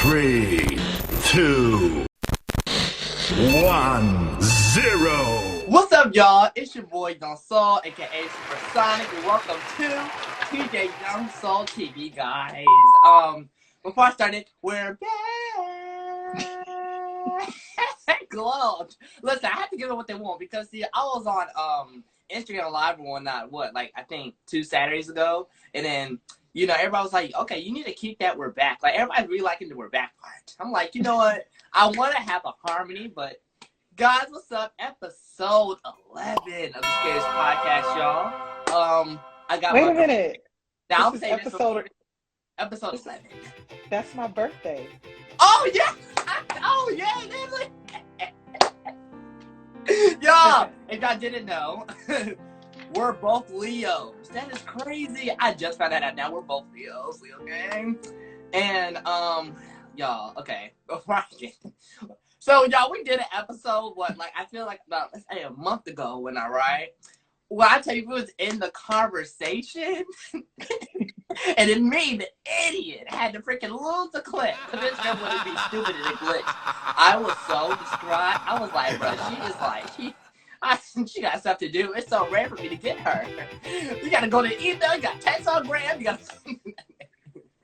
3, 2, 1, 0. What's up, y'all? It's your boy Young Soul, aka Supersonic, and welcome to TJ Young Soul TV, guys. Before I started, we're back. Glo. Listen, I have to give them what they want because see, I was on Instagram Live or whatnot. I think 2 Saturdays ago, and then everybody was like, "Okay, you need to keep that we're back." Like everybody's really liking the we're back part. I'm like, you know what? I want to have a harmony, but guys, what's up? Episode 11 of the Scariest Podcast, y'all. I got Wait a minute. Now I'm This is saying episode 11. That's my birthday. Oh yeah! Oh yeah, y'all, if y'all didn't know, we're both Leos. That is crazy. I just found that out now. We're both Leos, Leo gang. And y'all, okay, before I get so y'all, we did an episode, I feel like about, let's say, a month ago, when I right? Well, I tell you, we was in the conversation, and then me, the idiot, had to freaking lose the clip. Because this girl wouldn't be stupid and it glitched. I was so distraught. I was like, bro, she got stuff to do. It's so rare for me to get her. You gotta go to email, you got text on gram, you got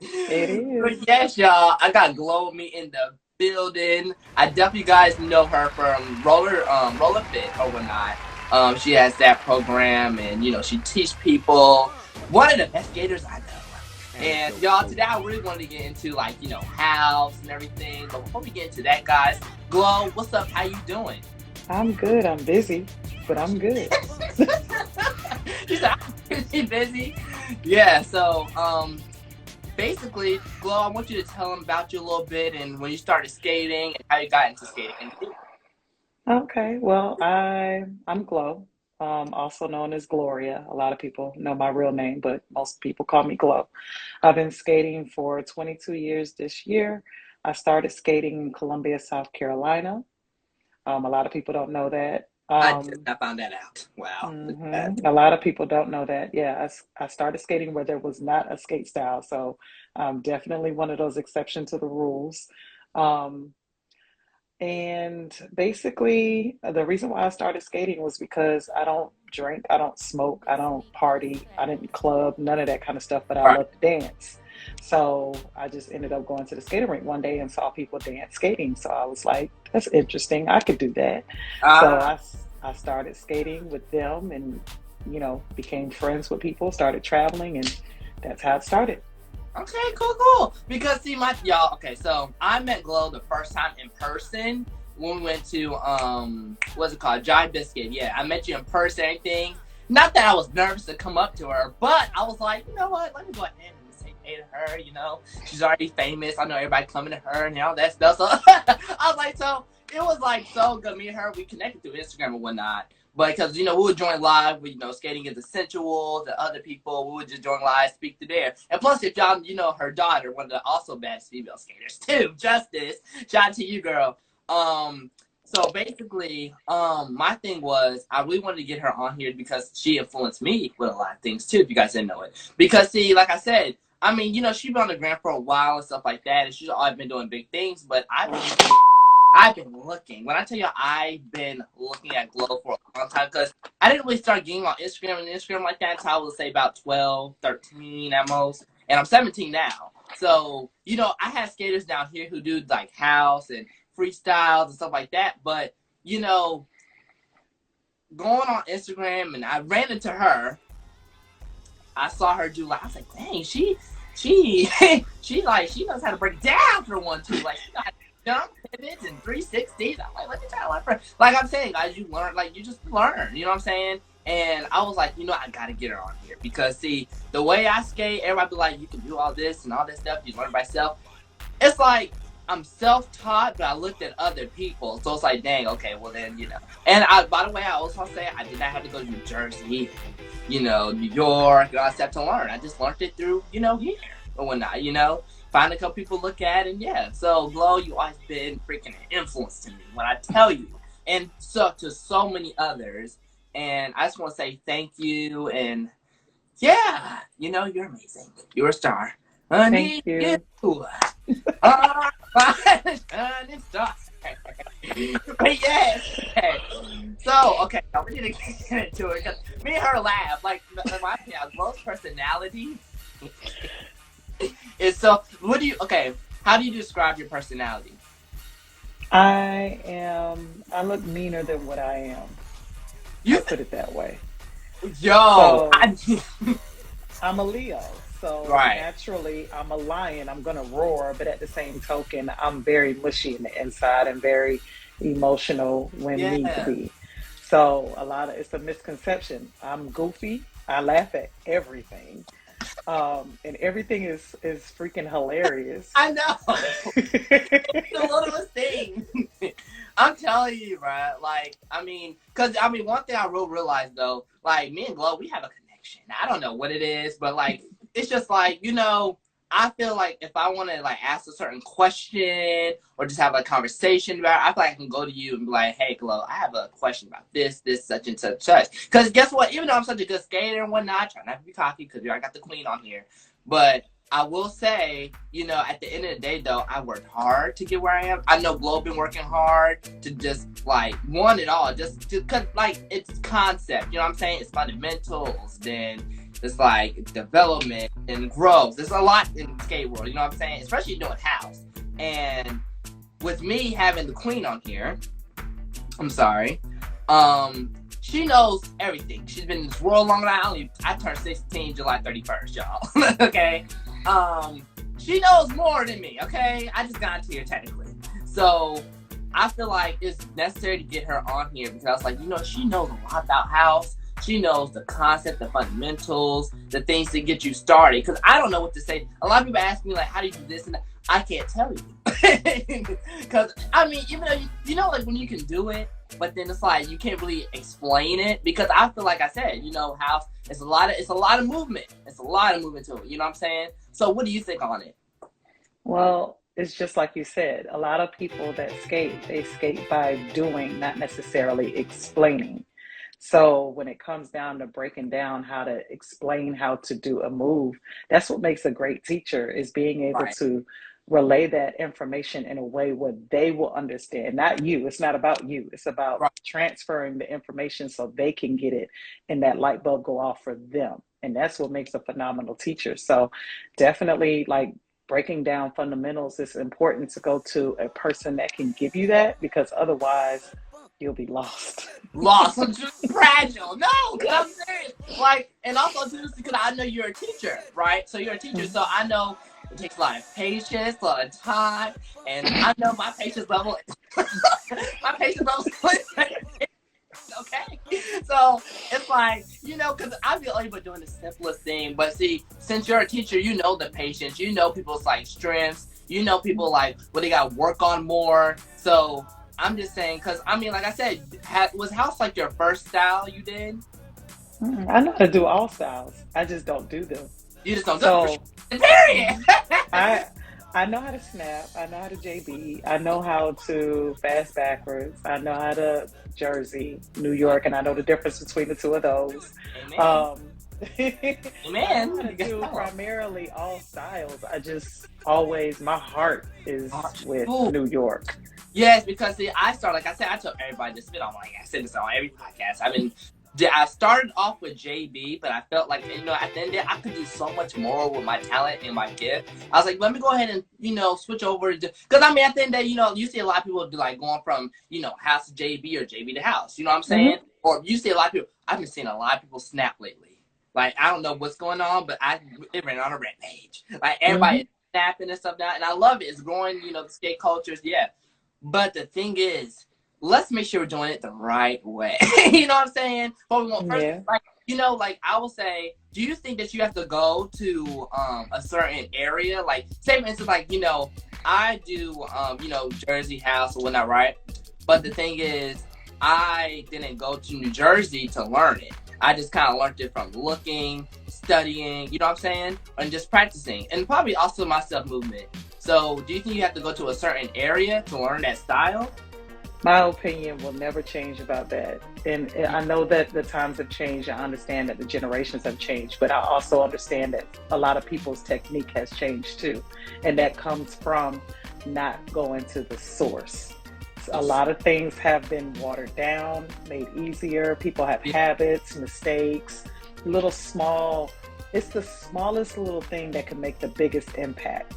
It is. But yes, y'all, I got Glo with me in the building. I definitely guys know her from Roller Fit or whatnot. She has that program, and she teach people. One of the best skaters I know. And y'all, today I really wanted to get into house and everything. But before we get into that, guys, Glo, what's up? How you doing? I'm good. I'm busy, but I'm good. You said I'm pretty busy. Yeah. So basically, Glo, I want you to tell them about you a little bit and when you started skating and how you got into skating. Okay. Well, I'm Glo, also known as Gloria. A lot of people know my real name, but most people call me Glo. I've been skating for 22 years this year. I started skating in Columbia, South Carolina. A lot of people don't know that. I found that out. Wow. A lot of people don't know that. Yeah, I started skating where there was not a skate style. So I'm definitely one of those exceptions to the rules. Um, and basically, the reason why I started skating was because I don't drink, I don't smoke, I don't party, I didn't club, none of that kind of stuff, but I All right. love to dance. So I just ended up going to the skating rink one day and saw people dance skating. So I was like, that's interesting. I could do that. So I started skating with them and, became friends with people, started traveling, and that's how it started. Okay, cool. Because see, y'all. Okay, so I met Glo the first time in person when we went to what's it called, Giant Biscuit. Yeah, I met you in person. Anything. Not that I was nervous to come up to her, but I was like, you know what? Let me go ahead and say hey to her. She's already famous. I know everybody coming to her and all that stuff. So I was like, so it was like so good. Me and her, we connected through Instagram and whatnot. But because, we would join live with, skating is essential. The other people, we would just join live, speak to there. And plus, if y'all, her daughter, one of the also best female skaters too, Justice. Shout out to you, girl. So basically, my thing was, I really wanted to get her on here because she influenced me with a lot of things too, if you guys didn't know it. Because see, like I said, I mean, she's been on the gram for a while and stuff like that, and she's always been doing big things, but I've been looking. When I tell you I've been looking at Glo for a long time, because I didn't really start getting on Instagram like that until I would say about 12, 13 at most. And I'm 17 now. So, I have skaters down here who do like house and freestyles and stuff like that. But, going on Instagram and I ran into her. I saw her do I was like, dang, she knows how to break it down for 1, 2. Like, she knows how to jump pivots and 360s. I'm like, let me try one for. Like I'm saying, guys, you learn. Like you just learn. You know what I'm saying? And I was like, I gotta get her on here because see, the way I skate, everybody be like, you can do all this and all this stuff. You learn by yourself. It's like I'm self-taught, but I looked at other people, so it's like, dang, okay, well then, And by the way, I also say I did not have to go to New Jersey, New York, and all that stuff to learn. I just learned it through, here or whatnot, Find a couple people look at and yeah. So Glo, you always been freaking an influence to me when I tell you, and so to so many others. And I just want to say thank you. And yeah, you're amazing. You're a star. Thank you. Shining stars. But yes. Okay. So, okay, now we need to get into it because me and her laugh. Like, my Glo's personality is so. What do you? Okay, how do you describe your personality? I look meaner than what I am. You, I'll put it that way. yo, So I'm a Leo. So right, naturally, I'm a lion. I'm going to roar, but at the same token, I'm very mushy in the inside and very emotional when need to yeah. be. So it's a misconception. I'm goofy. I laugh at everything. And everything is freaking hilarious. I know. The littlest thing. I'm telling you, right? Like, I mean, because, I mean, one thing I will realize, though, like, me and Glo, we have a connection. I don't know what it is, but, like, it's just like, I feel like if I want to, like, ask a certain question or just have a conversation about it, I feel like I can go to you and be like, hey, Glo, I have a question about this, such and such, such. Because guess what? Even though I'm such a good skater and whatnot, I try not to be cocky because I got the queen on here. But I will say, at the end of the day, though, I worked hard to get where I am. I know Glo been working hard to just, like, want it all. Just because, like, it's concept. You know what I'm saying? It's fundamentals. Then it's, like, development and growth. There's a lot in the skate world. You know what I'm saying? Especially doing house. And with me having the queen on here, I'm sorry, she knows everything. She's been in this world longer than I turned 16 July 31st, y'all. Okay? She knows more than me, okay? I just got to here technically. So I feel like it's necessary to get her on here because, like, she knows a lot about house. She knows the concept, the fundamentals, the things to get you started. Because I don't know what to say. A lot of people ask me, like, how do you do this and that? I can't tell you. Because, I mean, even though, like, when you can do it, but then it's like you can't really explain it because I feel like I said, house, it's a lot of movement. It's a lot of movement to it. You know what I'm saying? So what do you think on it? Well, it's just like you said, a lot of people that skate, they skate by doing, not necessarily explaining. So when it comes down to breaking down how to explain how to do a move, that's what makes a great teacher is being able Right. to relay that information in a way where they will understand. Not you. It's not about you. It's about Right. transferring the information so they can get it and that light bulb go off for them. And that's what makes a phenomenal teacher. So definitely like breaking down fundamentals is important to go to a person that can give you that because otherwise you'll be lost. Lost. I'm just fragile. No, because I'm serious. Like, and also too, because I know you're a teacher, right? So you're a teacher, so I know it takes a lot of patience, a lot of time, and I know my patience level. My patience level is okay. So it's like, because I feel like we're doing the simplest thing. But see, since you're a teacher, you know the patience, people's like strengths, people like what they got to work on more. So I'm just saying, because I mean, like I said, was house like your first style you did? I know how to do all styles. I just don't do them. You just don't do it for So sure. Period. I I know how to snap. I know how to JB. I know how to fast backwards. I know how to Jersey, New York, and I know the difference between the two of those. Amen. Um, I know how to Amen. do primarily all styles. I just always, my heart is with Ooh. New York. Yes, because see, I started, like I said, I tell everybody to spit on, like I said this on every podcast. I started off with JB, but I felt like, at the end of the day, I could do so much more with my talent and my gift. I was like, let me go ahead and, switch over. Because, I mean, at the end of the day, you see a lot of people do, like, going from, house to JB or JB to house. You know what I'm saying? Mm-hmm. Or you see a lot of people, I've been seeing a lot of people snap lately. Like, I don't know what's going on, but it ran on a rampage. Like, everybody is snapping and stuff now. And I love it. It's growing, the skate cultures, yeah. But the thing is, let's make sure we're doing it the right way. You know what I'm saying? But we want first, Yeah. like I will say, do you think that you have to go to a certain area? Like, say for instance, like, I do Jersey house or whatnot, right? But the thing is, I didn't go to New Jersey to learn it. I just kind of learned it from looking, studying, you know what I'm saying? And just practicing. And probably also my self-movement. So do you think you have to go to a certain area to learn that style? My opinion will never change about that. And I know that the times have changed. I understand that the generations have changed, but I also understand that a lot of people's technique has changed too. And that comes from not going to the source. A lot of things have been watered down, made easier. People have habits, mistakes, little small. It's the smallest little thing that can make the biggest impact.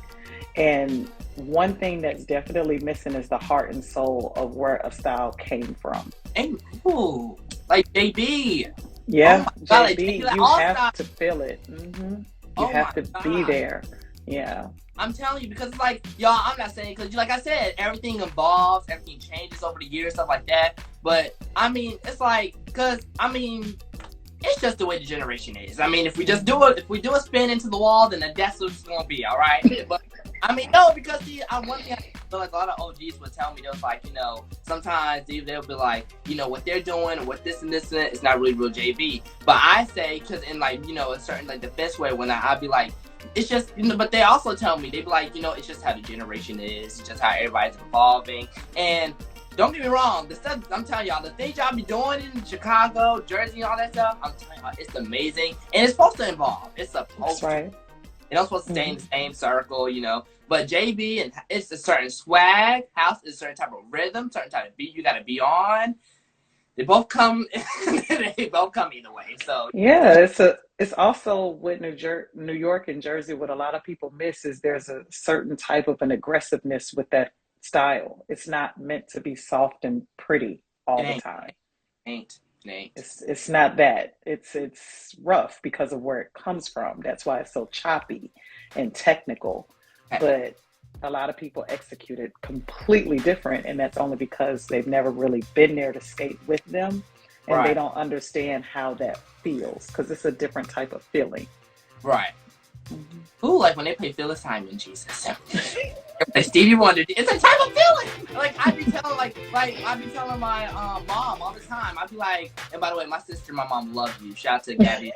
And one thing that's definitely missing is the heart and soul of where a style came from. And, ooh, like JB. Yeah, oh God, JB, like, you have to feel it. You have to be there. Yeah. I'm telling you, because it's like, y'all, I'm not saying, because like I said, everything evolves, everything changes over the years, stuff like that. But, I mean, it's like, because, I mean, it's just the way the generation is. I mean, if we just do it, if we do a spin into the wall, then that's what it's going to be, all right? But, I mean, no, because, see, one thing I feel like a lot of OGs would tell me, they was like, you know, sometimes they'll be like, you know, what they're doing, or what this and this and that, it's not really real JB. But I say, because in, like, you know, a certain, like, defense way, when I'd be like, it's just, you know, but they also tell me, they be like, you know, it's just how the generation is, it's just how everybody's evolving. And don't get me wrong, the stuff, I'm telling y'all, the things y'all be doing in Chicago, Jersey, and all that stuff, I'm telling y'all, it's amazing. And it's supposed to evolve. It's supposed to. You're not supposed to stay in the same circle, you know. But JB, and it's a certain swag, house is a certain type of rhythm, certain type of beat you got to be on. They both come. They both come either way. So yeah, it's also with New York and Jersey. What a lot of people miss is there's a certain type of an aggressiveness with that style. It's not meant to be soft and pretty all the time. Ain't. It's not that. It's rough because of where it comes from. That's why it's so choppy and technical. But a lot of people execute it completely different, and that's only because they've never really been there to skate with them, and they don't understand how that feels, because it's a different type of feeling. Right. Ooh, like when they play Phyllis Hyman, Jesus. Like Stevie Wonder, it's a type of feeling. Like I'd be telling, I'd be telling my mom all the time. I'd be like, and by the way, my sister, my mom love you. Shout out to Gabby.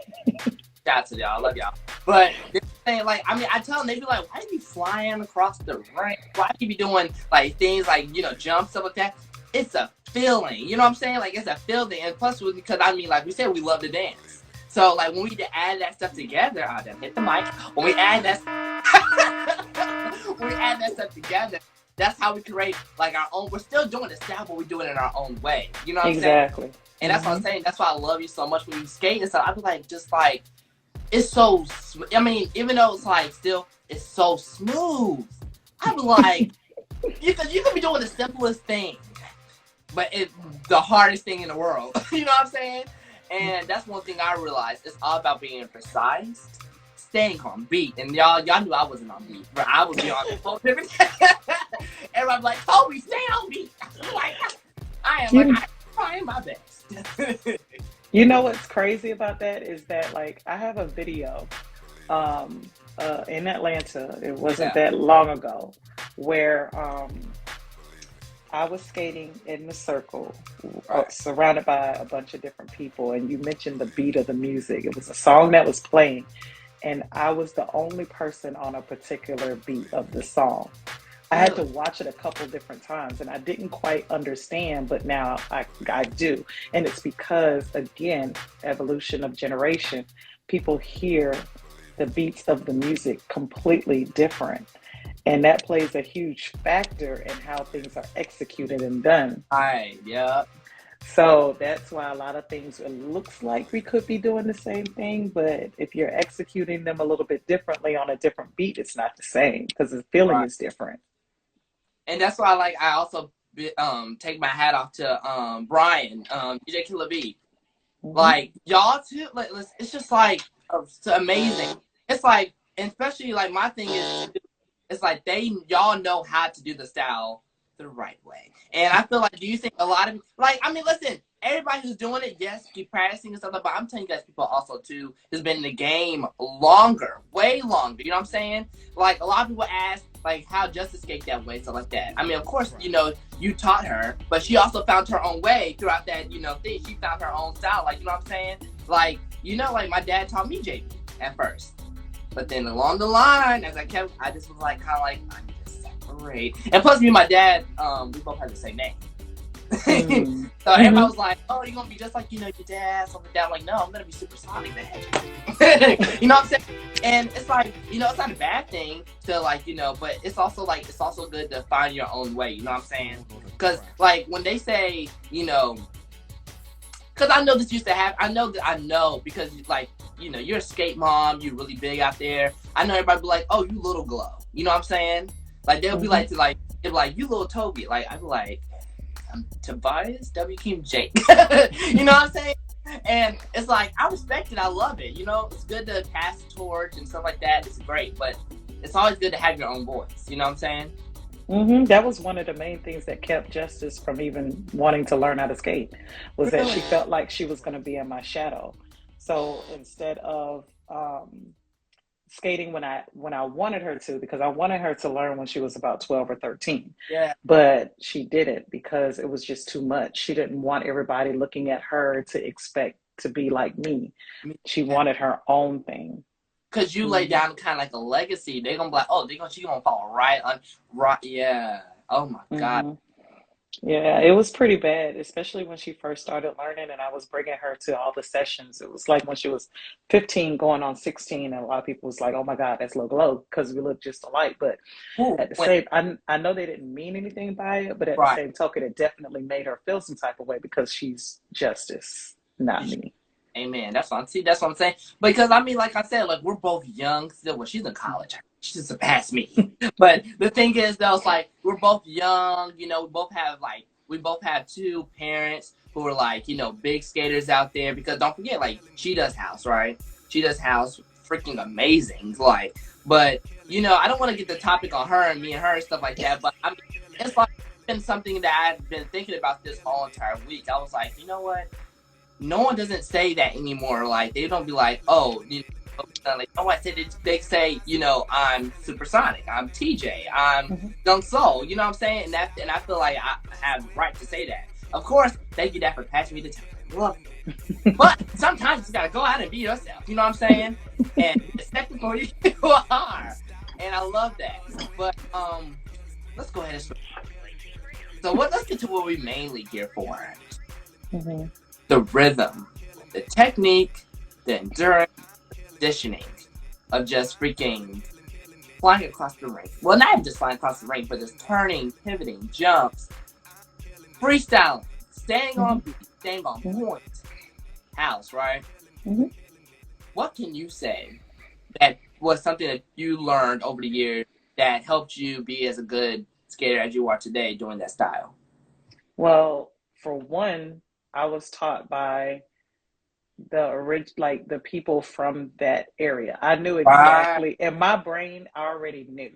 Shout out to y'all. I love y'all. But they're saying, like, I mean, I tell them, they be like, why do you be flying across the ring? Why do you be doing like things like, you know, jumps, stuff like that? It's a feeling. You know what I'm saying? Like it's a feeling. And plus, because I mean, like we said, we love to dance. So like when we add that stuff together, I just hit the mic. When we add that stuff together, that's how we create like our own. We're still doing the style, but we do it in our own way. You know what I'm saying? Exactly. And that's what I'm saying. That's why I love you so much when you skate and stuff. I be like, just like, it's so. I mean, even though it's like still, it's so smooth. I be like, you could be doing the simplest thing, but it's the hardest thing in the world. You know what I'm saying? And that's one thing I realized. It's all about being precise, staying on beat. And y'all knew I wasn't on beat, but I would be on the phone. Everybody like, Toby, stay on beat. Like, I'm trying my best. You know what's crazy about that is that like I have a video in Atlanta. It wasn't that long ago where I was skating in the circle, surrounded by a bunch of different people, and you mentioned the beat of the music. It was a song that was playing, and I was the only person on a particular beat of the song. I had to watch it a couple different times, and I didn't quite understand, but now I do. And it's because, again, evolution of generation, people hear the beats of the music completely different. And that plays a huge factor in how things are executed and done. Right, yeah. So that's why a lot of things, it looks like we could be doing the same thing, but if you're executing them a little bit differently on a different beat, it's not the same because the feeling is different. And that's why I also take my hat off to Brian, DJ Killer B. Like y'all too, like it's just like it's amazing. It's like, and especially like my thing is, it's like y'all know how to do the style the right way. And I feel like, do you think a lot of, like, I mean, listen, everybody who's doing it, yes, keep practicing and stuff, but I'm telling you guys, people also too, who's been in the game longer, way longer, you know what I'm saying? Like, a lot of people ask, like, how Justice skate that way, stuff like that. I mean, of course, you know, you taught her, but she also found her own way throughout that, you know, thing. She found her own style, like, you know what I'm saying? Like, you know, like, my dad taught me JB at first. But then along the line, as I just was like, kind of like, I need to separate. And plus, me and my dad, we both had the same name. Mm. So everybody Mm-hmm. was like, "Oh, you're gonna be just like your dad, something like that." I'm like, no, I'm gonna be supersonic, man. You know what I'm saying? And it's like, it's not a bad thing to like, but it's also like it's also good to find your own way. You know what I'm saying? Because like when they say, because I know this used to happen. I know because like you're a skate mom, you're really big out there. I know everybody be like, "Oh, you little Glo." You know what I'm saying? Like they'll be like they'll be like, "You little Toby." Like I'd be like, "I'm Tobias W. Kim Jake." You know what I'm saying? And it's like I respect it. I love it. It's good to pass the torch and stuff like that. It's great, but it's always good to have your own voice. You know what I'm saying? That was one of the main things that kept Justice from even wanting to learn how to skate, was that Really? she felt like she was going to be in my shadow. So instead of skating when I wanted her to, because I wanted her to learn when she was about 12 or 13, Yeah. but she didn't because it was just too much. She didn't want everybody looking at her to expect to be like me. She wanted her own thing. Because you lay Mhm. down kind of like a legacy, they're gonna be like, oh, she gonna fall right on, right, yeah. Oh my god. Mhm. Yeah, it was pretty bad, especially when she first started learning and I was bringing her to all the sessions. It was like when she was 15 going on 16, and a lot of people was like, "Oh my God, that's Low Glow," because we look just alike. But Ooh, at the same, I know they didn't mean anything by it, but at the right. same token, it definitely made her feel some type of way because she's Justice, not me. Amen. That's what I'm see. That's what I'm saying. Because I mean, like I said, like we're both young still. Well, she's in college. She's surpassed me. But the thing is, though, it's like we're both young. We both have two parents who are like big skaters out there. Because don't forget, like she does house, right? She does house, freaking amazing. Like, but I don't want to get the topic on her and me and her and stuff like that. But I mean, it's like been something that I've been thinking about this whole entire week. I was like, you know what? No one doesn't say that anymore. Like they don't be like, oh, like I said, they say, I'm supersonic, I'm TJ, I'm Mhm. Young Soul. You know what I'm saying? And I feel like I have the right to say that. Of course, thank you, Dad, for passing me the time. Love you. But sometimes you gotta go out and be yourself. You know what I'm saying? And accept for you are. And I love that. But let's go ahead and. So let's get to what we mainly here for. Mhm. The rhythm, the technique, the endurance, conditioning of just freaking flying across the ring. Well, not just flying across the ring, but just turning, pivoting, jumps, freestyling, staying on Mhm. beat, staying on Mhm. point. House, right? Mhm. What can you say that was something that you learned over the years that helped you be as a good skater as you are today doing that style? Well, for one, I was taught by the people from that area. I knew Right. exactly in my brain. I already knew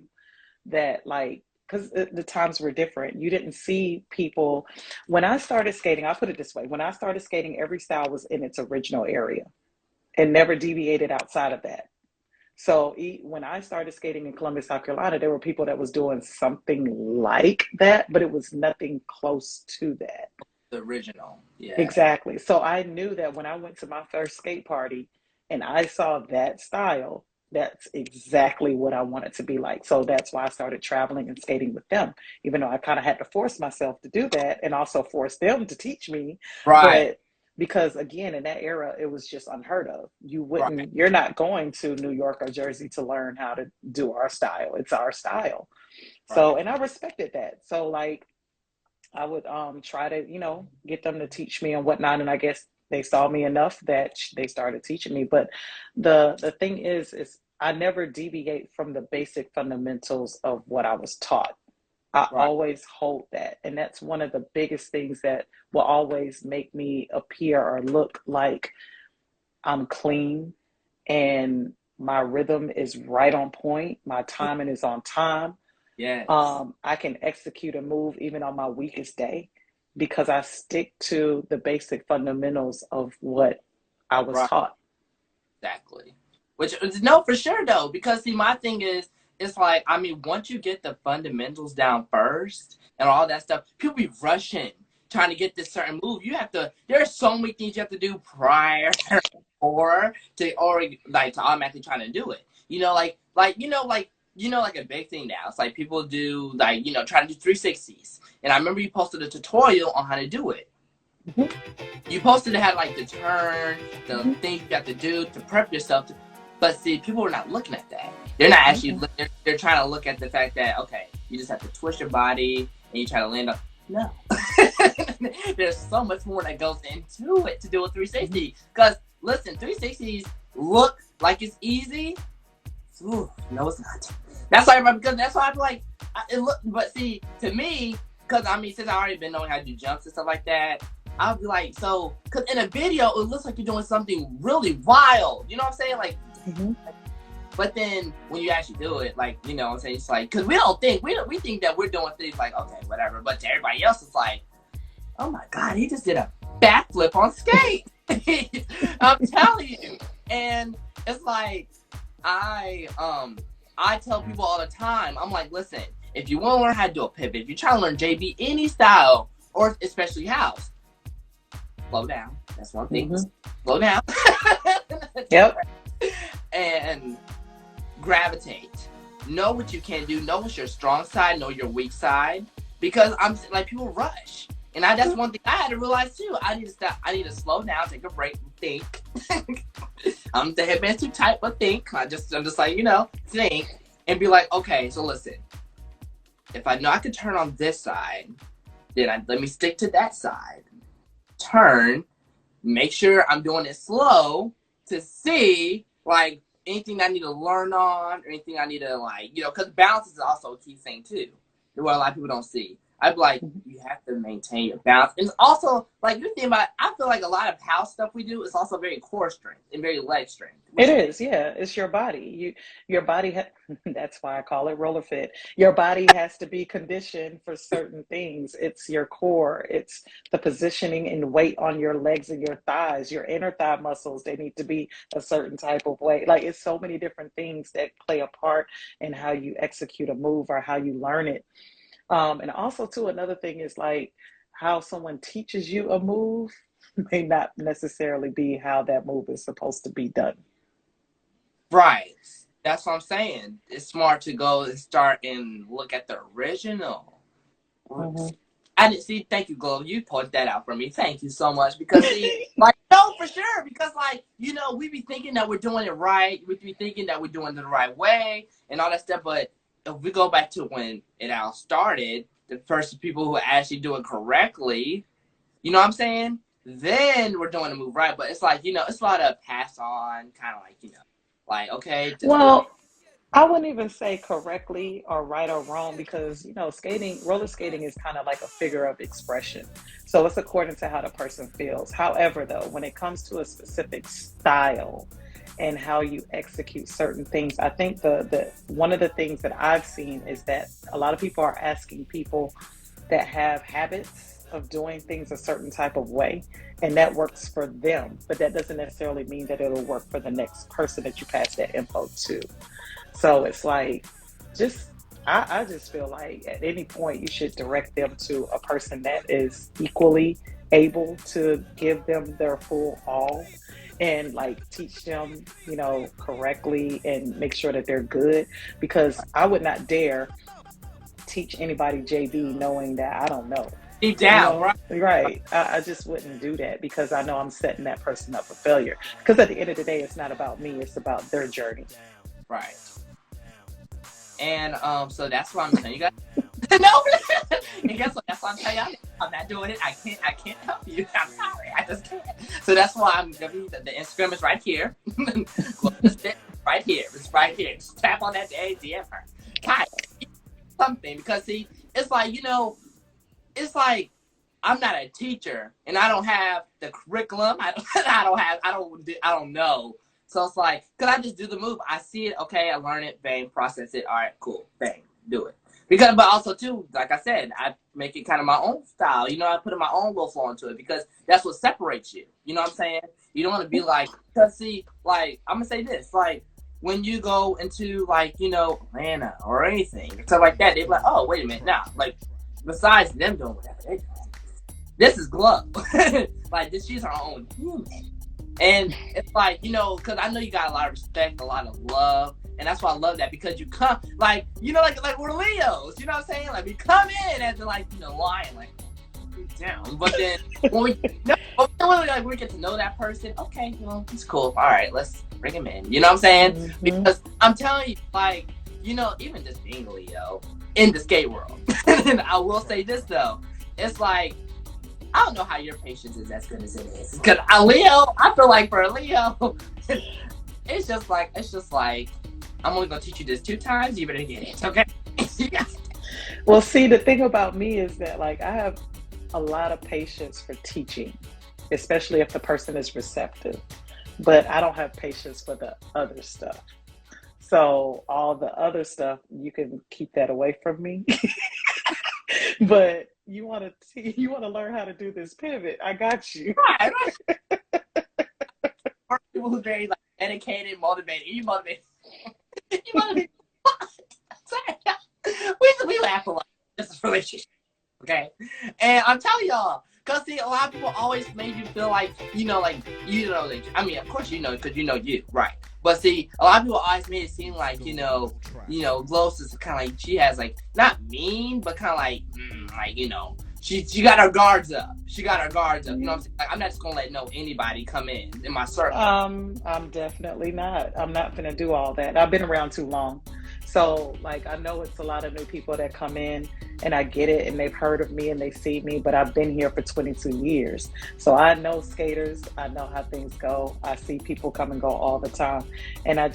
that, like, because the times were different. You didn't see people when I started skating. I'll put it this way: when I started skating, every style was in its original area and never deviated outside of that. So when I started skating in Columbus, South Carolina, there were people that was doing something like that, but it was nothing close to that. The original. Yeah. Exactly. So I knew that when I went to my first skate party and I saw that style, that's exactly what I wanted to be like. So that's why I started traveling and skating with them, even though I kind of had to force myself to do that and also force them to teach me. Right. But because again, in that era, it was just unheard of. Right. You're not going to New York or Jersey to learn how to do our style. It's our style. So, Right. and I respected that. So, like, I would try to, get them to teach me and whatnot. And I guess they saw me enough that they started teaching me. But the thing is I never deviate from the basic fundamentals of what I was taught. I Right. always hold that. And that's one of the biggest things that will always make me appear or look like I'm clean and my rhythm is right on point. My timing is on time. Yes. I can execute a move even on my weakest day because I stick to the basic fundamentals of what I was Right. taught. Exactly. Which no, for sure though, because see, my thing is, it's like I mean, once you get the fundamentals down first and all that stuff, people be rushing trying to get this certain move. You have to. There are so many things you have to do prior or like to automatically trying to do it. Like a big thing now. It's like people do like trying to do 360s. And I remember you posted a tutorial on how to do it. Mhm. You posted it had like the turn, the things you have to do to prep yourself. But see, people are not looking at that. They're not actually. They're trying to look at the fact that okay, you just have to twist your body and you try to land up. No, there's so much more that goes into it to do a 360. Because listen, 360s look like it's easy. Ooh, no, it's not. That's why I feel like it look. But see, to me, because I mean, since I already been knowing how to do jumps and stuff like that, I'll be like, so, because in a video, it looks like you're doing something really wild. You know what I'm saying? Like, but then when you actually do it, like, you know what I'm saying? It's like, because we think that we're doing things like, okay, whatever. But to everybody else, it's like, oh my God, he just did a backflip on skate. I'm telling you. And it's like, I tell people all the time, I'm like, listen, if you want to learn how to do a pivot, if you're trying to learn JB, any style, or especially house, slow down. That's one thing. Slow down. Yep. And gravitate. Know what you can do. Know what's your strong side. Know your weak side. Because I'm like, people rush. And that's one thing I had to realize too. I need to stop. I need to slow down, take a break, and think. The headband's too tight, but think. I'm just like, you know, think. And be like, okay, so listen. If I know I can turn on this side, then let me stick to that side. Turn, make sure I'm doing it slow to see like anything I need to learn on or anything I need to like, you know, because balance is also a key thing too, what a lot of people don't see. I'd be like, you have to maintain your balance. And also, like, you think about it, I feel like a lot of house stuff we do is also very core strength and very leg strength. It is, yeah. It's your body. Your body, that's why I call it roller fit. Your body has to be conditioned for certain things. It's your core. It's the positioning and weight on your legs and your thighs, your inner thigh muscles. They need to be a certain type of way. Like, it's so many different things that play a part in how you execute a move or how you learn it. And also, too, another thing is like how someone teaches you a move may not necessarily be how that move is supposed to be done. Right. That's what I'm saying. It's smart to go and start and look at the original. I didn't see. Thank you, Glo. You pointed that out for me. Thank you so much. Because like, no, for sure. Because like, you know, we be thinking that we're doing it right. We be thinking that we're doing it the right way and all that stuff. But if we go back to when it all started, the first people who actually do it correctly, you know what I'm saying? Then we're doing the move right. But it's like, you know, it's a lot of pass on, kind of like, you know, like, okay. Well, I wouldn't even say correctly or right or wrong because, you know, roller skating is kind of like a figure of expression. So it's according to how the person feels. However, though, when it comes to a specific style and how you execute certain things, I think the one of the things that I've seen is that a lot of people are asking people that have habits of doing things a certain type of way, and that works for them, but that doesn't necessarily mean that it'll work for the next person that you pass that info to. So it's like, I just feel like at any point you should direct them to a person that is equally able to give them their full all and like teach them, you know, correctly and make sure that they're good, because I would not dare teach anybody JV knowing that I don't know. Deep down, you know, right. I just wouldn't do that because I know I'm setting that person up for failure. Because at the end of the day, it's not about me, it's about their journey. Right. And so that's what I'm saying. You guys no, and guess what? That's what I'm telling you. I'm not doing it. I can't help you. I'm sorry. I just can't. So that's why I'm giving you the Instagram is right here. Right here. It's right here. Just tap on that DM her. Kaale, something, because see, it's like, you know, it's like I'm not a teacher and I don't have the curriculum. I don't know. So it's like, could I just do the move? I see it, okay, I learn it, bang, process it, all right, cool, bang, do it. Because, but also too, like I said, I make it kind of my own style. You know, I put in my own little flow into it because that's what separates you. You know what I'm saying? You don't want to be like, because see, like, I'm gonna say this, like, when you go into like, you know, Atlanta or anything, stuff like that, they're like, oh, wait a minute, now, like, besides them doing whatever they're doing, this is Glo. Like, she's her own human. And it's like, you know, because I know you got a lot of respect, a lot of love, And that's why I love that, because you come, like, you know, like we're Leos, you know what I'm saying? Like, we come in as the, like, you know, lion, like, down. But then when we get to know that person, okay, well, he's cool. All right, let's bring him in. You know what I'm saying? Mm-hmm. Because I'm telling you, like, you know, even just being a Leo in the skate world, and I will say this though, it's like, I don't know how your patience is as good as it is. Because a Leo, I feel like for a Leo, it's just like, I'm only gonna teach you this 2 times. You better get it, okay? Well, see, the thing about me is that, like, I have a lot of patience for teaching, especially if the person is receptive. But I don't have patience for the other stuff. So all the other stuff, you can keep that away from me. But you want to learn how to do this pivot. I got you. Right. People who's very, like, dedicated, motivated. You motivate. You motivate. we laugh a lot. This is relationship, okay? And I'm telling y'all, cause see, a lot of people always made you feel like, I mean, of course you know, because you know you, right? But see, a lot of people always made it seem like, Glos is kind of like, she has, like, not mean, but kind of like, she got her guards up. You know what I'm saying? Like, I'm not just gonna let anybody come in my circle. I'm definitely not. I'm not gonna do all that. I've been around too long. So, like, I know it's a lot of new people that come in, and I get it, and they've heard of me and they see me, but I've been here for 22 years. So I know skaters, I know how things go. I see people come and go all the time. And I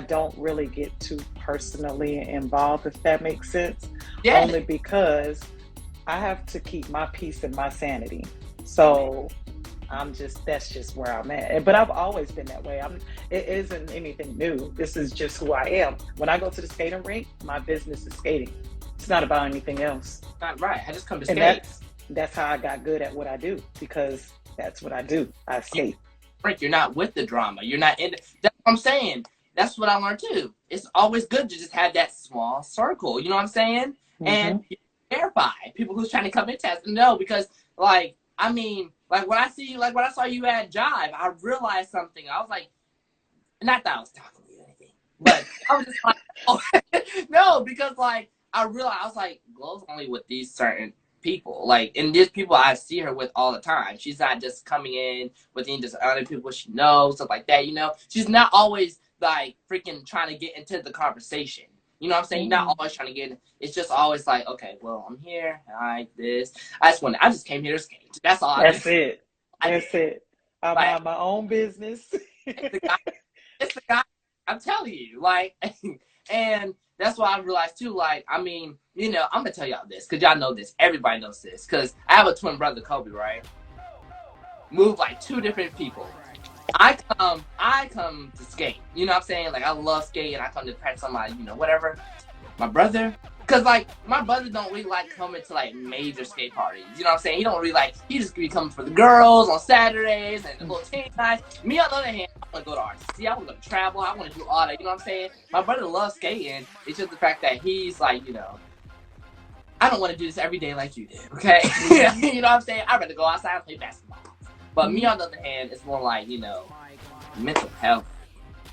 don't really get too personally involved, if that makes sense. Yeah. Only because I have to keep my peace and my sanity. So that's just where I'm at. But I've always been that way. It isn't anything new. This is just who I am. When I go to the skating rink, my business is skating. It's not about anything else. Not right. I just come to skate. And that's how I got good at what I do, because that's what I do. I skate. You're not with the drama. You're not in. That's what I'm saying. That's what I learned too. It's always good to just have that small circle. You know what I'm saying? Mm-hmm. And verify people who's trying to come in test. No, because, like, I mean, like, when I saw you at Jive, I realized something. I was like, not that I was talking to you or anything, but I was just like, oh. No, because, like, I realized, I was like, Glo's only with these certain people. Like, and there's people I see her with all the time. She's not just coming in with just other people she knows, stuff like that, She's not always, like, freaking trying to get into the conversation. You know what I'm saying? You're not always trying to get in. It's just always like, okay, well, I'm here. I like this. I just came here to skate. That's all. That's it. I mind my own business. It's the guy. I'm telling you, like, and that's why I realized too, like, I mean, I'm gonna tell y'all this, because y'all know this. Everybody knows this, because I have a twin brother, Kobe, right? Moved like 2 different people. I come to skate. You know what I'm saying? Like, I love skating. I come to practice on my, whatever. My brother, because, like, my brother don't really like coming to, like, major skate parties. You know what I'm saying? He don't really like, he just be coming for the girls on Saturdays and the little team nights. Me, on the other hand, I want to go to RTC. I want to go to travel. I want to do all that. You know what I'm saying? My brother loves skating. It's just the fact that he's like, I don't want to do this every day like you do, okay? You know what I'm saying? I'd rather go outside and play basketball. But me, on the other hand, it's more like, mental health.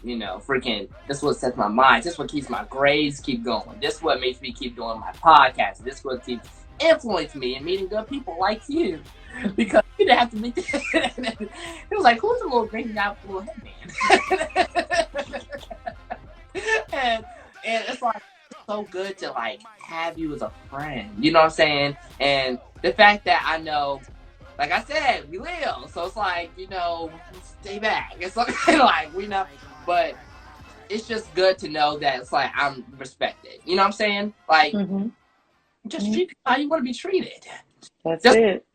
Freaking, this is what sets my mind. This is what keeps my grades keep going. This is what makes me keep doing my podcast. This is what keeps influencing me and meeting good people like you. Because you didn't have to meet this. It was like, who's a little green out little headband? and it's like, it's so good to, like, have you as a friend. You know what I'm saying? And the fact that I know, like I said, we live, so it's like, stay back. It's like, but it's just good to know that it's like I'm respected. You know what I'm saying? Like, just treat people how you want to be treated. That's it.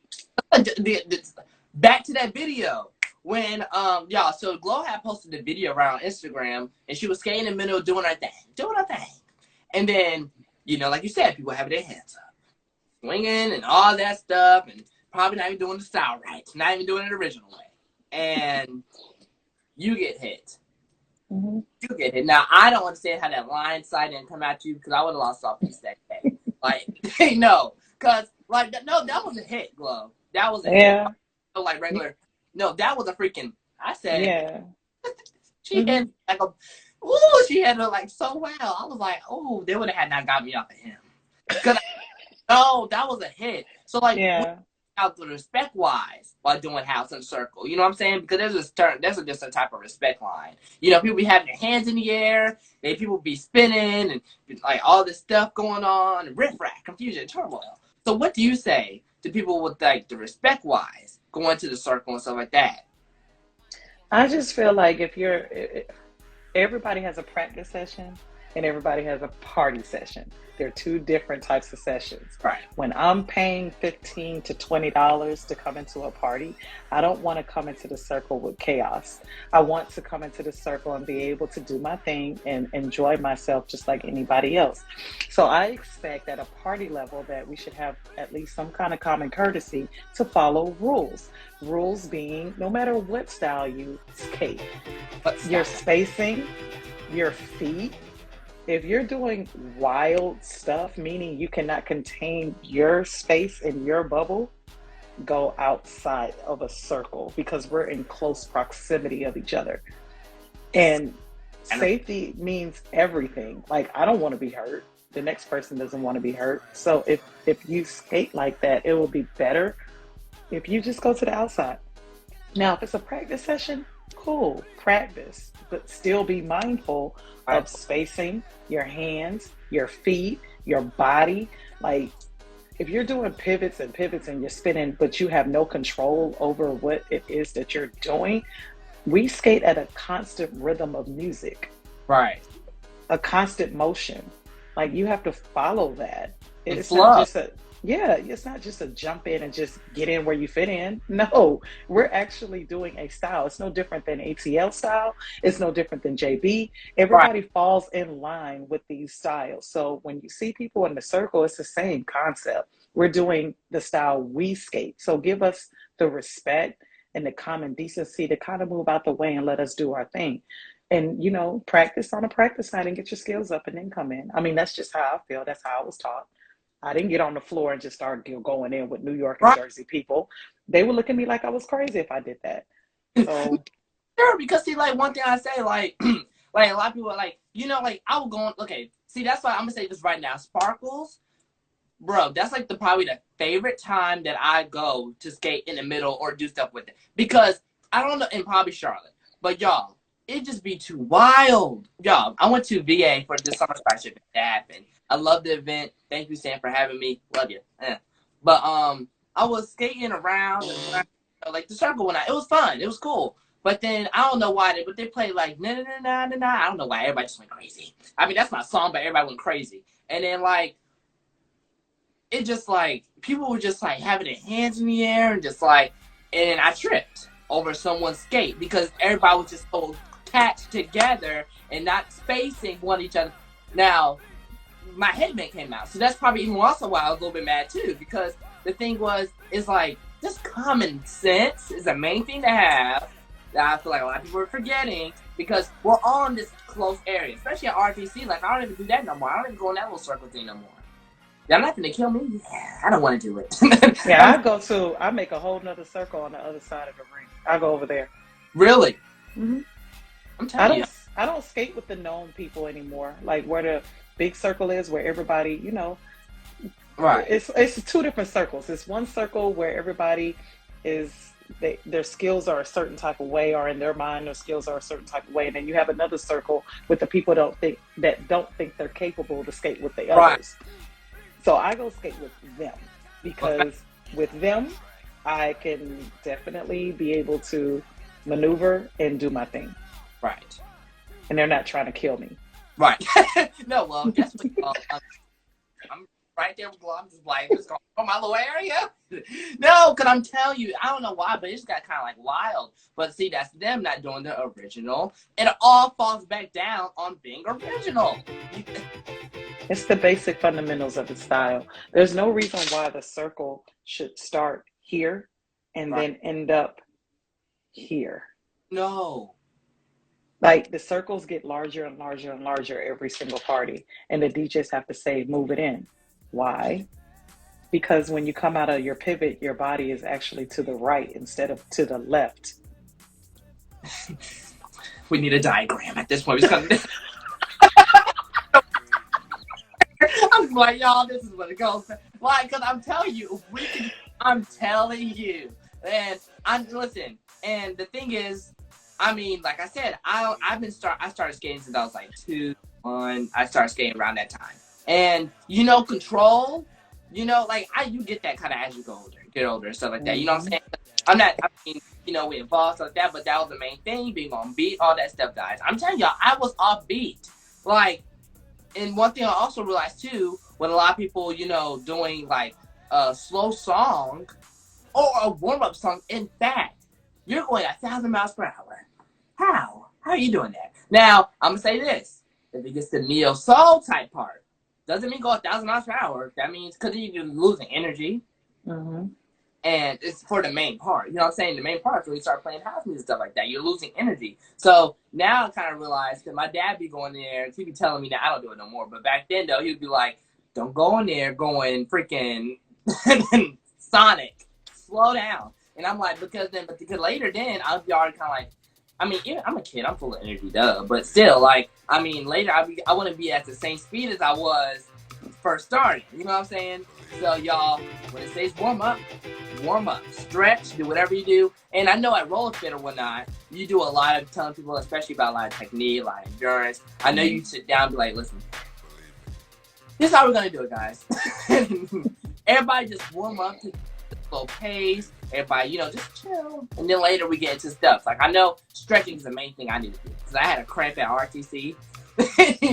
Back to that video when y'all. So Glo had posted a video around Instagram, and she was skating in the middle, doing her thing, and then like you said, people having their hands up, swinging and all that stuff, and probably not even doing the style right, not even doing it the original way, and you get hit. You get hit. Now, I don't understand how that line side didn't come at you, because I would have lost off piece that day. Like, no, because, like, no, that was a hit, Glo. That was a hit. Like, regular. No, that was a freaking, I said, she hit, like, Ooh, she handled it like so well. I was like, oh, they would have had not got me off of him. Cause no, that was a hit. So like, Yeah. out the respect wise while doing house and circle. You know what I'm saying? Because there's a different type of respect line. You know, people be having their hands in the air, people be spinning and like all this stuff going on, riff raff, confusion, turmoil. So what do you say to people with like the respect wise going to the circle and stuff like that? I just feel like everybody has a practice session and everybody has a party session. They're two different types of sessions. Right. When I'm paying $15 to $20 to come into a party, I don't want to come into the circle with chaos. I want to come into the circle and be able to do my thing and enjoy myself just like anybody else. So I expect at a party level that we should have at least some kind of common courtesy to follow rules being no matter what style you skate, your spacing, your feet. If you're doing wild stuff, meaning you cannot contain your space in your bubble, go outside of a circle because we're in close proximity of each other. And safety means everything. Like, I don't want to be hurt. The next person doesn't want to be hurt. So if you skate like that, it will be better if you just go to the outside. Now, if it's a practice session, cool, practice, but still be mindful of spacing, your hands, your feet, your body. Like, if you're doing pivots and you're spinning, but you have no control over what it is that you're doing, we skate at a constant rhythm of music. Right. A constant motion. Like, you have to follow that. It's not just a jump in and just get in where you fit in. No, we're actually doing a style. It's no different than ATL style. It's no different than JB. Everybody falls in line with these styles. So when you see people in the circle, it's the same concept. We're doing the style we skate. So give us the respect and the common decency to kind of move out the way and let us do our thing. And, you know, practice on a practice night and get your skills up and then come in. I mean, that's just how I feel. That's how I was taught. I didn't get on the floor and just start going in with New York and Jersey people. They would look at me like I was crazy if I did that. So sure, because see, like one thing I say, like like a lot of people are like, you know, like I would go on. Okay, see, that's why I'm gonna say this right now. Sparkles, bro, that's like probably the favorite time that I go to skate in the middle or do stuff with it because I don't know, and probably Charlotte, but y'all, it just be too wild. Y'all, I went to VA for the summer scholarship that happened. I love the event. Thank you, Sam, for having me. Love you. But I was skating around and around, like the circle went out. It was fun. It was cool. But then I don't know why they played like na na na na na. I don't know why everybody just went crazy. I mean, that's my song, but everybody went crazy. And then like it just like people were just like having their hands in the air and just like, and then I tripped over someone's skate because everybody was just so attached together and not spacing one each other. Now, my headband came out. So that's probably even also why I was a little bit mad too, because the thing was, it's like, just common sense is the main thing to have that I feel like a lot of people are forgetting because we're all in this close area, especially at RTC. Like, I don't even do that no more. I don't even go in that little circle thing no more. Y'all not gonna kill me? Yeah, I don't want to do it. yeah, I make a whole nother circle on the other side of the ring. I go over there. Really? Mm-hmm. I'm telling you. I don't skate with the known people anymore. Like where the big circle is, where everybody, you know, right? It's two different circles. It's one circle where everybody is their skills are a certain type of way, or in their mind their skills are a certain type of way, and then you have another circle with the people don't think they're capable to skate with the others. Right. So I go skate with them because with them I can definitely be able to maneuver and do my thing. Right. And they're not trying to kill me. Right. No, well, guess what? I'm right there with Glo. I'm just like, just going from my little area. No, because I'm telling you, I don't know why, but it just got kind of like wild. But see, that's them not doing the original. And it all falls back down on being original. It's the basic fundamentals of the style. There's no reason why the circle should start here and then end up here. No. Like the circles get larger and larger and larger every single party. And the DJs have to say, move it in. Why? Because when you come out of your pivot, your body is actually to the right instead of to the left. We need a diagram at this point. We just gotta, I'm like, y'all, this is what it goes. Why? Because I'm telling you, I'm telling you. And listen, and the thing is, I mean, like I said, I started skating since I was like 2, 1. I started skating around that time. And control, like you get that kind of as you get older and stuff like that. You know what I'm saying? I mean, we evolved stuff like that, but that was the main thing, being on beat, all that stuff, guys. I'm telling y'all, I was off beat. Like, and one thing I also realized too, when a lot of people, doing like a slow song or a warm-up song, in fact, you're going 1,000 miles per hour. How are you doing that? Now, I'm gonna say this: if it gets to neo soul type part, doesn't mean go 1,000 miles per hour. That means because you're losing energy, and it's for the main part. You know what I'm saying? The main part is when you start playing house music and stuff like that. You're losing energy. So now I kind of realized that my dad be going there, and he be telling me that I don't do it no more. But back then though, he'd be like, "Don't go in there going freaking Sonic. Slow down." And I'm like, because later then I'll be already kind of like, I mean, I'm a kid, I'm full of energy, duh. But still, like, I mean, later I want to be at the same speed as I was first starting. You know what I'm saying? So y'all, when it says warm up, stretch, do whatever you do. And I know at roller fit or whatnot, you do a lot of telling people, especially about a lot of technique, a lot of endurance. I know you sit down and be like, listen, this is how we're gonna do it, guys. Everybody just warm up to the slow pace. Everybody, just chill. And then later we get into stuff. Like, I know stretching is the main thing I need to do. Because I had a cramp at RTC.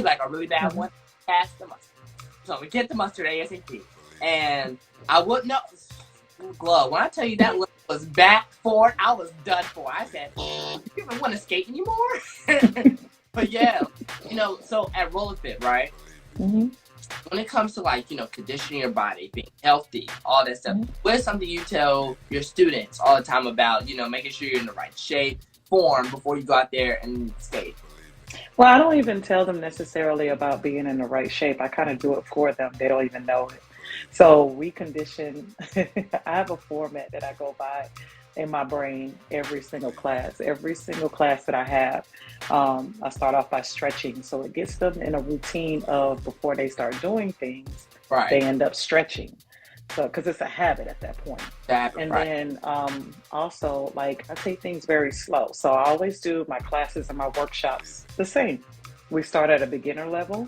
Like a really bad one. Pass the mustard. So we get the mustard ASAP. And I wouldn't know. Glo, when I tell you that was back for, I was done for. I said, you even want to skate anymore? But yeah, so at roller fit, right? When it comes to like, conditioning your body, being healthy, all that stuff, what's something you tell your students all the time about, making sure you're in the right shape, form before you go out there and skate? Well, I don't even tell them necessarily about being in the right shape. I kind of do it for them. They don't even know it. So we condition, I have a format that I go by in my brain every single class. Every single class that I have, I start off by stretching. So it gets them in a routine of before they start doing things, they end up stretching. So, because it's a habit at that point. Then also, like, I take things very slow. So I always do my classes and my workshops the same. We start at a beginner level.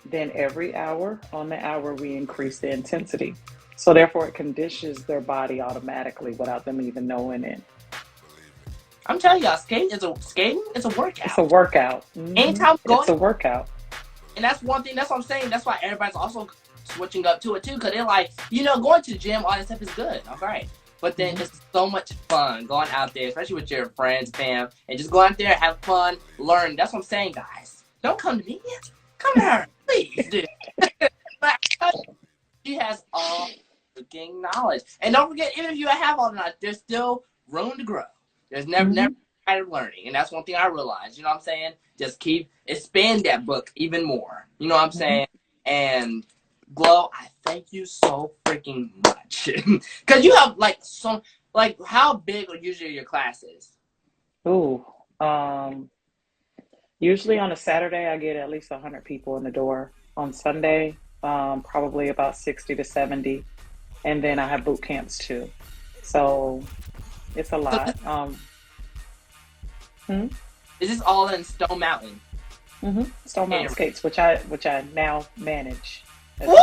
Then every hour, on the hour, we increase the intensity. So therefore, it conditions their body automatically without them even knowing it. I'm telling y'all, skating is a workout. It's a workout. Anytime it's a workout. And that's one thing. That's what I'm saying. That's why everybody's also switching up to it too, because they're like, going to the gym, all that stuff is good, okay. But then it's so much fun going out there, especially with your friends, fam, and just go out there, have fun, learn. That's what I'm saying, guys. Don't come to me. Come to her, please, dude. She has all freaking knowledge. And don't forget, even if you have all the knowledge, there's still room to grow. There's never kind of learning. And that's one thing I realized. You know what I'm saying? Just expand that book even more. You know what I'm saying? And Glo, I thank you so freaking much. Because you have how big are usually your classes? Usually on a Saturday, I get at least 100 people in the door. On Sunday, probably about 60 to 70. And then I have boot camps too. So it's a lot. Is this all in Stone Mountain? Stone Mountain Skates, which I now manage. Woo!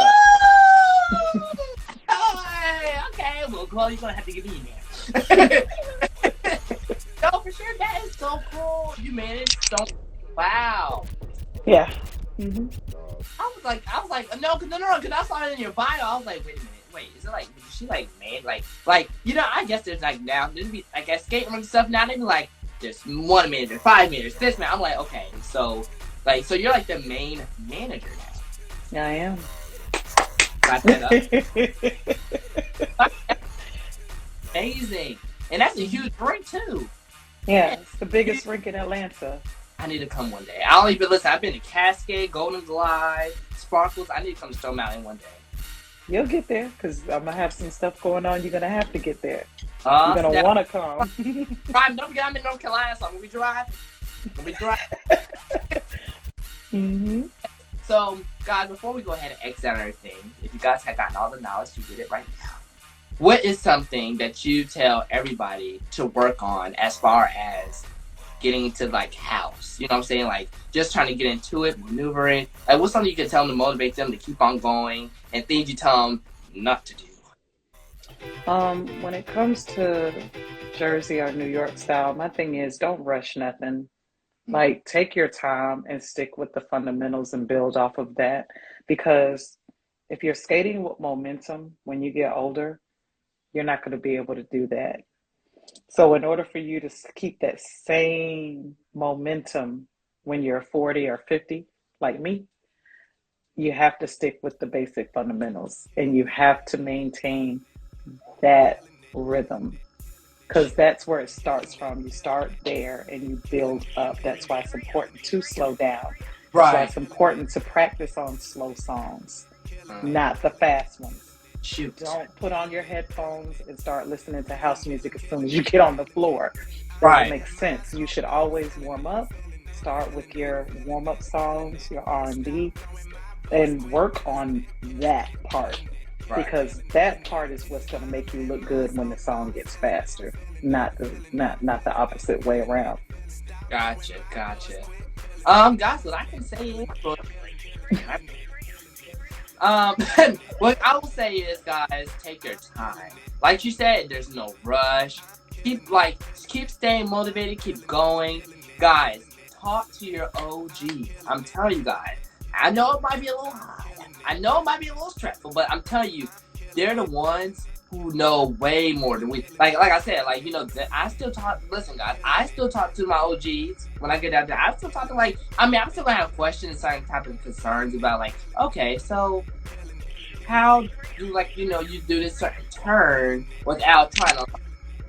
Okay, well, Glo, you're gonna have to get me in there. No, for sure, that is so cool. You manage Stone. Wow. Yeah. I was like, no, because I saw it in your bio. I was like, wait a minute, is it like, is she like made like, I guess there's like now, there's be like at skate rink stuff now, they be like, there's 1 minute, there's 5 minutes, this man. I'm like, okay, so you're like the main manager now. Yeah, I am. Got that up. Amazing. And that's a huge rink too. Yeah, it's the biggest rink in Atlanta. I need to come one day. I don't even listen. I've been to Cascade, Golden Glide, Sparkles. I need to come to Stone Mountain one day. You'll get there because I'm gonna have some stuff going on. You're gonna have to get there. You're gonna want to come. Drive. Don't forget, I'm in North Carolina, so when we drive, Let me try. Mm-hmm. So, guys, before we go ahead and exit out everything, if you guys have gotten all the knowledge, you get it right now. What is something that you tell everybody to work on as far as getting into like house? You know what I'm saying? Like just trying to get into it, maneuvering. Like what's something you can tell them to motivate them to keep on going, and things you tell them not to do? When it comes to Jersey or New York style, my thing is don't rush nothing. Like take your time and stick with the fundamentals and build off of that. Because if you're skating with momentum when you get older, you're not going to be able to do that. So in order for you to keep that same momentum when you're 40 or 50, like me, you have to stick with the basic fundamentals and you have to maintain that rhythm because that's where it starts from. You start there and you build up. That's why it's important to slow down. That's why Right. it's important to practice on slow songs, not the fast ones. Shoot. Don't put on your headphones and start listening to house music as soon as you get on the floor. Doesn't Right. make sense. You should always warm up. Start with your warm up songs, your R&B, and work on that part Right. because that part is what's going to make you look good when the song gets faster, not the opposite way around. Gotcha. Guys, what I can say is, what I will say is, guys, take your time. Like you said, there's no rush. Keep staying motivated, keep going. Guys, talk to your OGs. I'm telling you guys. I know it might be a little high. I know it might be a little stressful, but I'm telling you, they're the ones who know way more than we. Like I said, like, you know, I still talk. Listen, guys, I still talk to my OGs when I get out there. I still talk to I'm still gonna have questions, certain type of concerns about like, okay, so how do you do this certain turn without trying to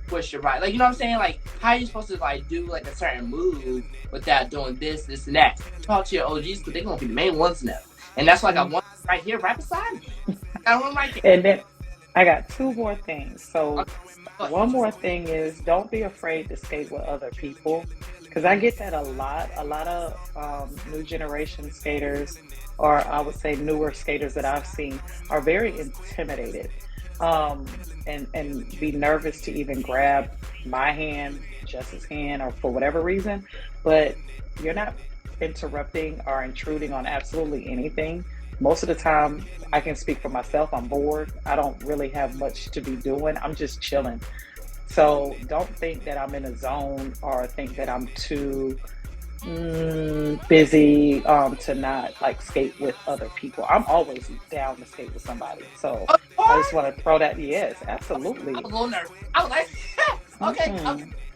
push your right? Like, you know what I'm saying? Like, how are you supposed to like do like a certain move without doing this, and that? Talk to your OGs because they're gonna be the main ones now. And that's why I got one right here, right beside me. I got one right there. And then I got two more things. So Okay. one more thing is don't be afraid to skate with other people because I get that a lot. A lot of new generation skaters, or I would say newer skaters that I've seen, are very intimidated and be nervous to even grab my hand, Jess's hand, or for whatever reason. But you're not interrupting or intruding on absolutely anything. Most of the time, I can speak for myself. I'm bored. I don't really have much to be doing. I'm just chilling. So don't think that I'm in a zone or think that I'm too busy to not like skate with other people. I'm always down to skate with somebody. So I just want to throw that. Yes, absolutely. I was a little nervous. I was like, okay,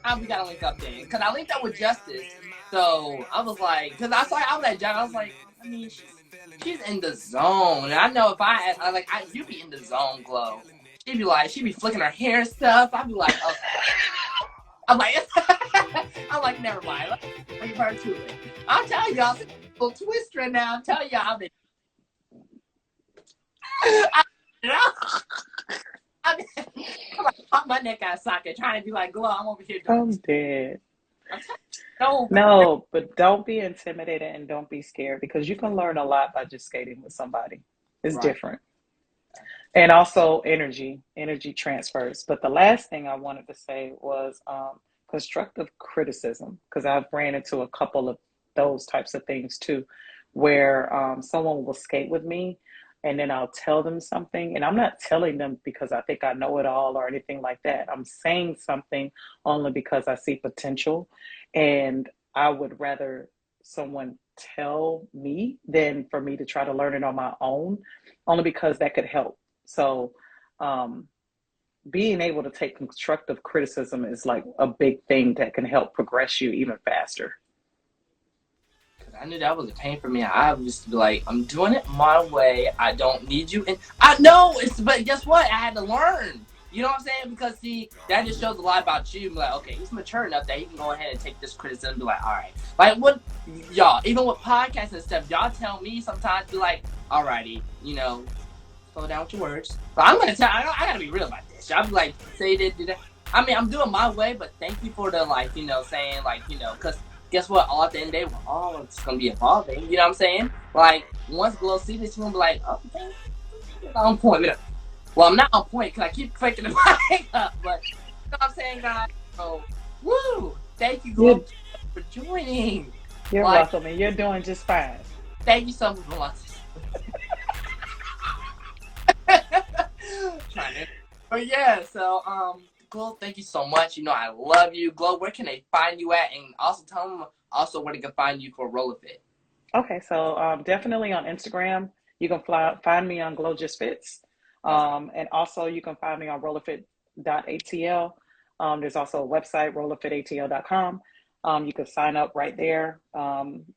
Mm-hmm. we gotta link up then, because I linked up with Justice. So I was like, because I was at John. I was like, I mean, she's in the zone. And I know if you be in the zone, Glo. She'd be flicking her hair and stuff. I'd be like, oh. I'm like, I'm like, never mind. Let's leave her to it. I'm telling y'all, it's a little twist right now. I'm telling y'all, I've been. I'm like, pop my neck out of socket, trying to be like, Glo, I'm over here doing I'm this. dead. No, No, but don't be intimidated and don't be scared because you can learn a lot by just skating with somebody. It's right. different. And also energy transfers. But the last thing I wanted to say was constructive criticism, because I've ran into a couple of those types of things too, where someone will skate with me and then I'll tell them something. And I'm not telling them because I think I know it all or anything like that. I'm saying something only because I see potential. And I would rather someone tell me than for me to try to learn it on my own, only because that could help. So, being able to take constructive criticism is like a big thing that can help progress you even faster. I knew that was a pain for me. I was just like, I'm doing it my way. I don't need you. And I know but guess what? I had to learn. You know what I'm saying? Because see, that just shows a lot about you. Like, okay, he's mature enough that he can go ahead and take this criticism and be like, all right. Like what y'all, even with podcasts and stuff, y'all tell me sometimes be like, alrighty, slow down with your words. But I'm gonna tell I gotta be real about this. Y'all be like, say this, do that. I mean, I'm doing my way, but thank you for the saying because guess what? All at the end of the day, we're all just gonna be evolving. You know what I'm saying? Like once Glo sees this, she's gonna be like, oh, okay, you're on point. Well, I'm not on point because I keep clicking the mic up, but you know what I'm saying, guys? So, woo! Thank you, Glo, for joining. You're welcome, and you're doing just fine. Thank you so much. But yeah, so Glo, thank you so much. You know I love you. Glo, where can they find you at? And also tell them also where they can find you for RollerFit. Okay, so definitely on Instagram. You can find me on GloJustFits. And also you can find me on rollerfit.atl. There's also a website, rollerfitatl.com. You can sign up right there.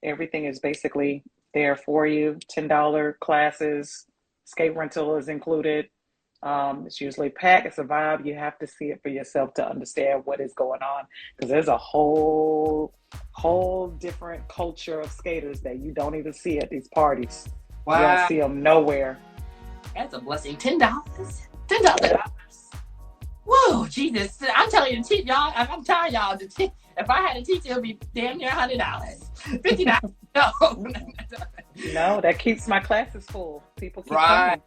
Everything is basically there for you. $10 classes, skate rental is included. It's usually packed. It's a vibe. You have to see it for yourself to understand what is going on, because there's a whole different culture of skaters that you don't even see at these parties. Wow. You don't see them nowhere. That's a blessing. $10. $10. Whoa, Jesus! I'm telling you, y'all. I'm telling y'all, if I had to teach, it would be damn near $100, $50. No, that keeps my classes full. People keep coming.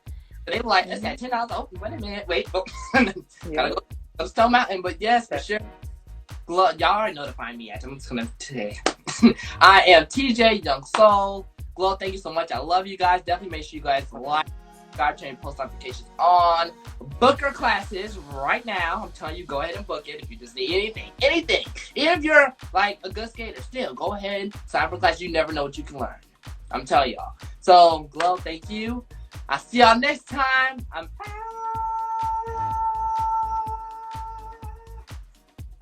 They were like, that's at $10. Oh, wait a minute, wait. Oh. Gotta go to Stone Mountain, but yes, for sure. Glo, y'all already know to find me at. I'm just gonna today. I am TJ Young Soul. Glo, thank you so much. I love you guys. Definitely make sure you guys like, subscribe, change post notifications on. Book your classes right now. I'm telling you, go ahead and book it if you just need anything. Even if you're like a good skater, still go ahead, sign for class. You never know what you can learn. I'm telling y'all. So, Glo, thank you. I'll see y'all next time. I'm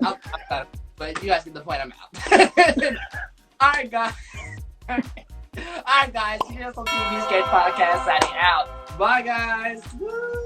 out. But you guys get the point. I'm out. All right, guys. All right, guys. See you on TV Skate Podcast signing out. Bye, guys. Woo!